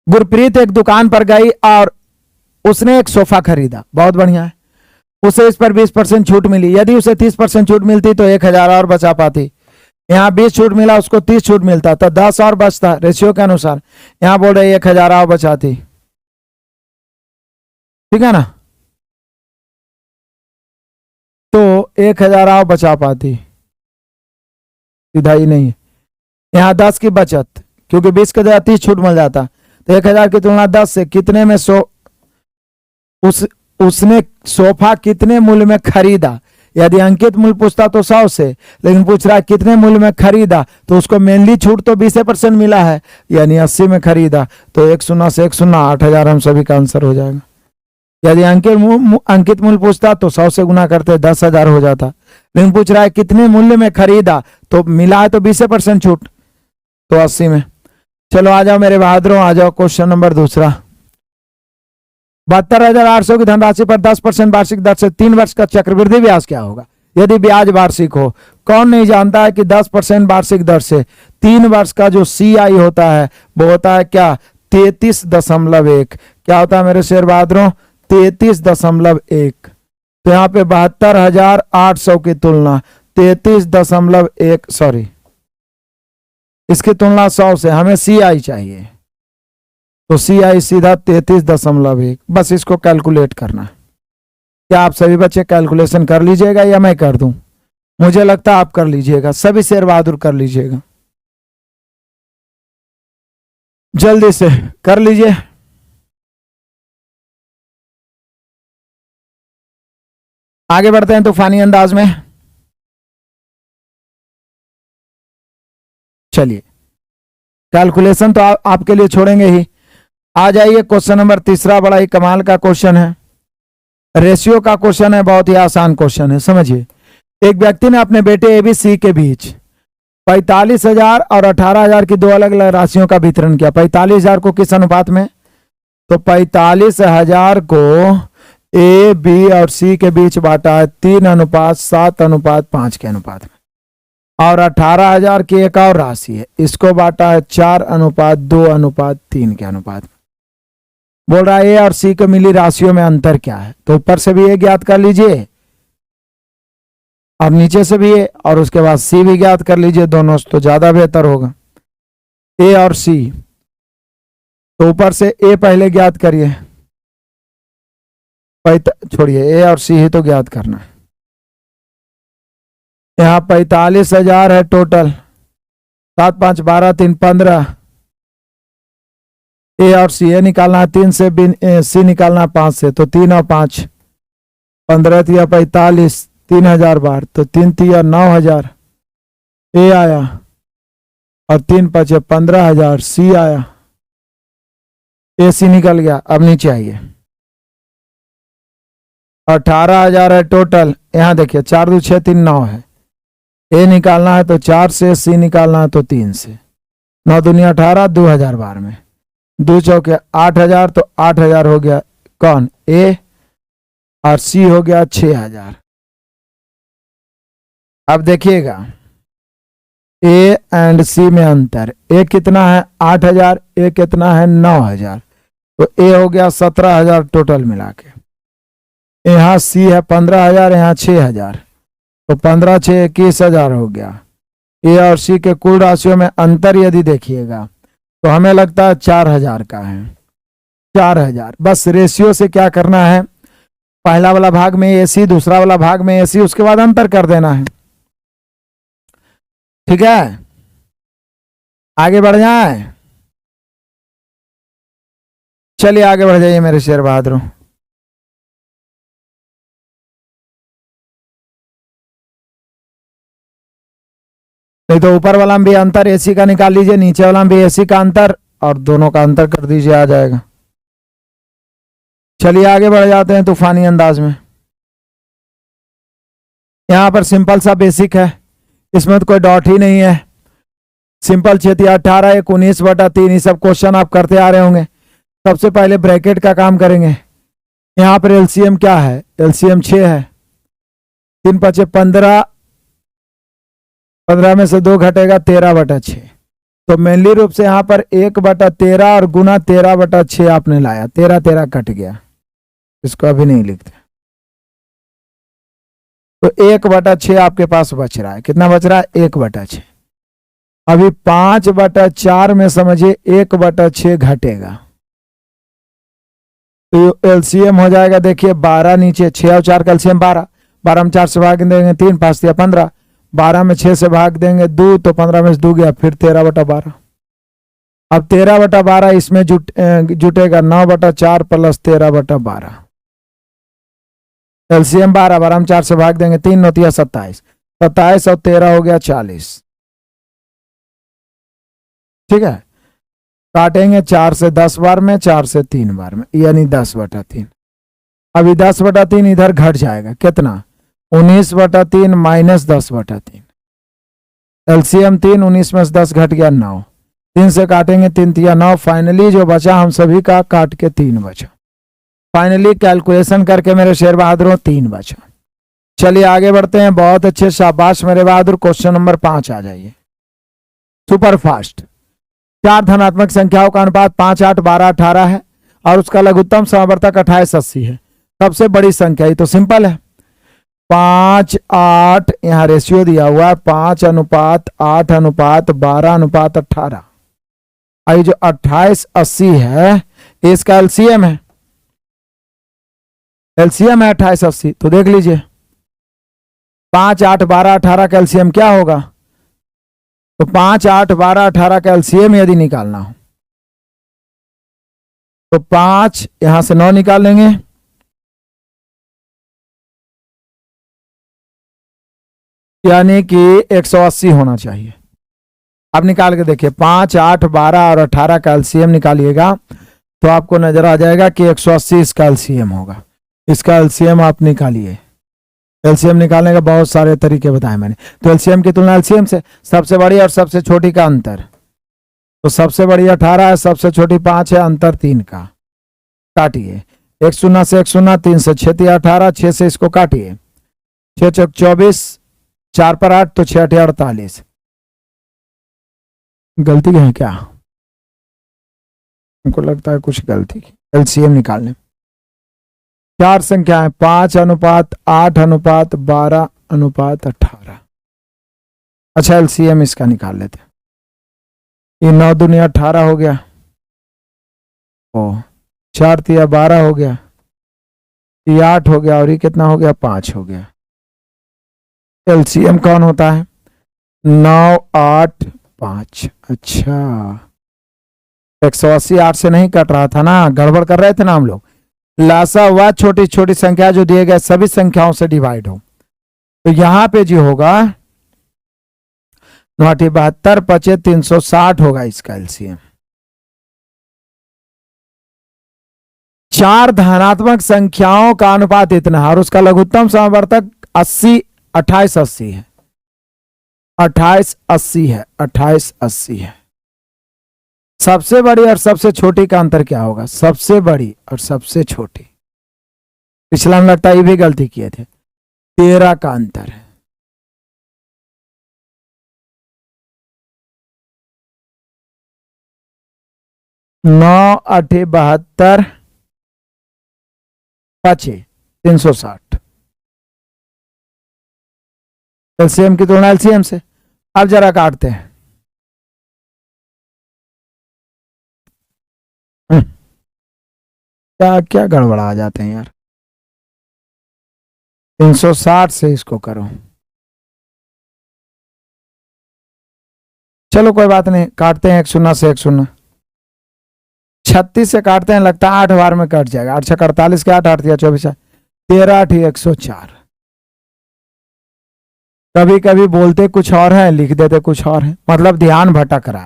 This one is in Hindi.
गुरप्रीत एक दुकान पर गई और उसने एक सोफा खरीदा, बहुत बढ़िया है, उसे इस पर 20% छूट मिली। यदि उसे 30% छूट मिलती तो 1,000 और बचा पाती। यहाँ 20 छूट मिला, उसको 30 छूट मिलता तो 10 और बचता रेशियो के अनुसार। यहाँ बोल रहे 1,000 और बचाती, ठीक है ना, तो 1,000 और बचा पाती, सीधा ही नहीं है। यहाँ 10 की बचत, क्योंकि 20 के जगह 30 छूट मिल जाता, तो 1,000 की तुलना 10 से कितने में उसने सोफा कितने मूल्य में खरीदा। यदि अंकित मूल्य पूछता तो 100 से, लेकिन पूछ रहा है कितने मूल्य में खरीदा, तो उसको मेनली छूट तो 20% मिला है, यानी 80 में खरीदा, तो 1 शून्य से 1 शून्य 8,000 हम सभी का आंसर हो जाएगा। यदि अंकित मूल्य पूछता तो 100 से गुना करते 10,000 हो जाता, लेकिन पूछ रहा है कितने मूल्य में खरीदा, तो मिला है तो 20% छूट, तो 80 में। चलो आ जाओ मेरे बहादुरों, आ जाओ क्वेश्चन नंबर दूसरा। 72,800 की धनराशि पर 10% वार्षिक दर से 3 वर्ष का चक्रवृद्धि ब्याज क्या होगा यदि ब्याज वार्षिक हो। कौन नहीं जानता है कि 10% वार्षिक दर से 3 वर्ष का जो CI होता है वो होता है क्या, 33.1। क्या होता है मेरे शेर बहादुरों, 33.1। तो यहाँ पे 72,800 की तुलना 33.1, सॉरी, इसकी तुलना 100 से, हमें CI चाहिए, तो CI सीधा 33.1। बस इसको कैलकुलेट करना है। क्या आप सभी बच्चे कैलकुलेशन कर लीजिएगा या मैं कर दूं? मुझे लगता है आप कर लीजिएगा, सभी शेर बहादुर कर लीजिएगा, जल्दी से कर लीजिए। आगे बढ़ते हैं तूफानी अंदाज में। चलिए कैलकुलेशन तो आपके लिए छोड़ेंगे ही। आ जाइए क्वेश्चन नंबर तीसरा, बड़ा ही कमाल का क्वेश्चन है, रेशियो का क्वेश्चन है, बहुत ही आसान क्वेश्चन है, समझिए। एक व्यक्ति ने अपने बेटे ABC के बीच 45,000 और 18,000 की 2 अलग अलग राशियों का वितरण किया। 45,000 को किस अनुपात में, तो 45,000 को A, B और C के बीच बांटा है 3:7:5 के अनुपात में, और 18,000 की एक और राशि है, इसको बांटा है 4:2:3 के अनुपात में। बोल रहा है A और C को मिली राशियों में अंतर क्या है, तो ऊपर से भी A ज्ञात कर लीजिए और नीचे से भी A, और उसके बाद C भी ज्ञात कर लीजिए, दोनों तो ज्यादा बेहतर होगा। A और C, तो ऊपर से A पहले ज्ञात करिए, छोड़िए A और C ही तो ज्ञात करना है। यहाँ 45,000 है टोटल, 7 5 12 3 15। A और C, A निकालना है 3 से, C निकालना है 5 से, तो 3 और 5 15 तिया 45, 3,000 बार, तो 3 तिया 9,000 A आया, और 3 5 15,000 C आया। AC निकल गया। अब नीचे आइए, 18,000 है टोटल। यहाँ देखिए 4 2 6 3 9 है, A निकालना है तो 4 से, C निकालना है तो 3 से, 9 दूनी 18, 2,000 बार में 2 चौके 8,000, तो 8,000 हो गया कौन, A, और C हो गया 6,000। अब देखिएगा A एंड C में अंतर, A कितना है 8,000, A कितना है 9,000, तो A हो गया 17,000 टोटल मिला के। यहाँ C है 15,000, यहाँ 6,000, तो 15 6 21,000 हो गया। A और C के कुल राशियों में अंतर यदि देखिएगा तो हमें लगता है 4,000 का है, 4,000। बस रेशियो से क्या करना है, पहला वाला भाग में AC, दूसरा वाला भाग में AC, उसके बाद अंतर कर देना है, ठीक है। आगे बढ़ जाए, चलिए आगे बढ़ जाइए मेरे शेर बहादुरों। नहीं तो ऊपर वाला में भी अंतर AC का निकाल लीजिए, नीचे वाला में भी AC का अंतर, और दोनों का अंतर कर दीजिए, आ जाएगा। चलिए आगे बढ़ जाते हैं तूफानी अंदाज में। यहां पर सिंपल सा बेसिक है, इसमें तो कोई डॉट ही नहीं है। सिंपल छेती 18 1 19/3, ये सब क्वेश्चन आप करते आ रहे होंगे। सबसे पहले ब्रैकेट का काम करेंगे। यहाँ पर LCM क्या है, LCM 6 है, 3 5 15, 15 में से 2 घटेगा 13/6, तो मेनली रूप से यहाँ पर 1/13 और गुना 13/6 आपने लाया, 13 कट गया, इसको अभी नहीं लिखते। तो 1/6 आपके पास बच रहा है। कितना बच रहा है? 1/6। अभी 5/4 में समझिए 1/6 घटेगा, तो एलसीएम हो जाएगा। देखिए 12 नीचे, 6 और 4 का एलसीएम 12, 12 में 4 से भाग देंगे 3, 5 या 15, 12 में 6 से भाग देंगे 2, तो 15 में से 2 गया, फिर 13/12। अब 13/12 इसमें जुटेगा 9/4 प्लस 13/12। एलसीएम 12, 12 में 4 से भाग देंगे 3, 9 या 27, 27 और 13 हो गया 40। ठीक है, काटेंगे 4 से 10 बार में, 4 से 3 बार में, यानी 10/3। अभी 10/3 इधर घट जाएगा, कितना? 19/3 माइनस 10/3। एलसीएम 3, 19 में से 10 घट गया 9, 3 से काटेंगे 3 या 9, फाइनली जो बचा हम सभी का काट के 3 बचा। फाइनली कैलकुलेशन करके मेरे शेर बहादुरों 3 बचा। चलिए आगे बढ़ते हैं। बहुत अच्छे, शाबाश मेरे बहादुर। क्वेश्चन नंबर 5 आ जाइए, सुपर फास्ट। 4 धनात्मक संख्याओं का अनुपात 5, 8, 12, 18 है और उसका लघुत्तम समवर्तक 28, 80 है। सबसे बड़ी संख्या, ये तो सिंपल है, 5, 8, यहां रेशियो दिया हुआ है 5:8:12:18। आई जो 28, 80 है, इसका एलसीएम है, एलसीएम है 28, 80। तो देख लीजिए 5, 8, 12, 18 का एलसीएम क्या होगा? तो 5, 8, 12, 18 का एलसीएम यदि निकालना हो तो 5 यहां से 9 निकाल लेंगे, यानी कि 180 होना चाहिए। अब निकाल के देखिए 5, 8, 12 और 18 का एलसीएम निकालिएगा तो आपको नजर आ जाएगा कि 180 इसका एलसीएम होगा। इसका एलसीएम आप निकालिए। एलसीएम निकालने के बहुत सारे तरीके बताए मैंने। तो एलसीएम की तुलना एलसीएम से, सबसे बड़ी और सबसे छोटी का अंतर, तो सबसे बड़ी 18 है, सबसे छोटी 5 है, अंतर 3 का। काटिए, 1 0 से 1 0, 3 से 6 3 18, 6 से इसको काटिए, 6 चौक 24, 4 पर 8 तो 6 8 48। गलती है क्या? हमको लगता है कुछ गलती। एलसीएम निकालने 4 संख्याएं 5:8:12:18। अच्छा एलसीएम इसका निकाल लेते हैं। ये 9 दूनी 18 हो गया, ओ 4 तिया 12 हो गया, ये 8 हो गया और ये कितना हो गया? 5 हो गया। एलसीएम कौन होता है? 9, 8, 5। अच्छा 180 8 से नहीं कट रहा था ना, गड़बड़ कर रहे थे ना हम लोग। लासा वह छोटी छोटी संख्या जो दिए गए सभी संख्याओं से डिवाइड हो। तो यहां पे जो होगा 9×72 = 360 होगा इसका एलसीएम। 4 धनात्मक संख्याओं का अनुपात इतना है और उसका लघुत्तम समवर्तक 80 28 80 है, 28 80 है, 28 80 है। सबसे बड़ी और सबसे छोटी का अंतर क्या होगा? सबसे बड़ी और सबसे छोटी, पिछला में लगता है ये भी गलती किए थे, 13 का अंतर है। नौ 8 72 5 360। एलसीएम की तुलना एलसीएम से। अब जरा काटते हैं। क्या क्या गड़बड़ा आ जाते हैं यार। 360 से इसको करो, चलो कोई बात नहीं, काटते हैं 1 0 से 1 0। 36 से काटते हैं, लगता है 8 बार में कट जाएगा। 8 6 48 के 8 8 दिया 24, 13 8 104। कभी कभी बोलते कुछ और है, लिख देते कुछ और है, मतलब ध्यान भटक रहा है।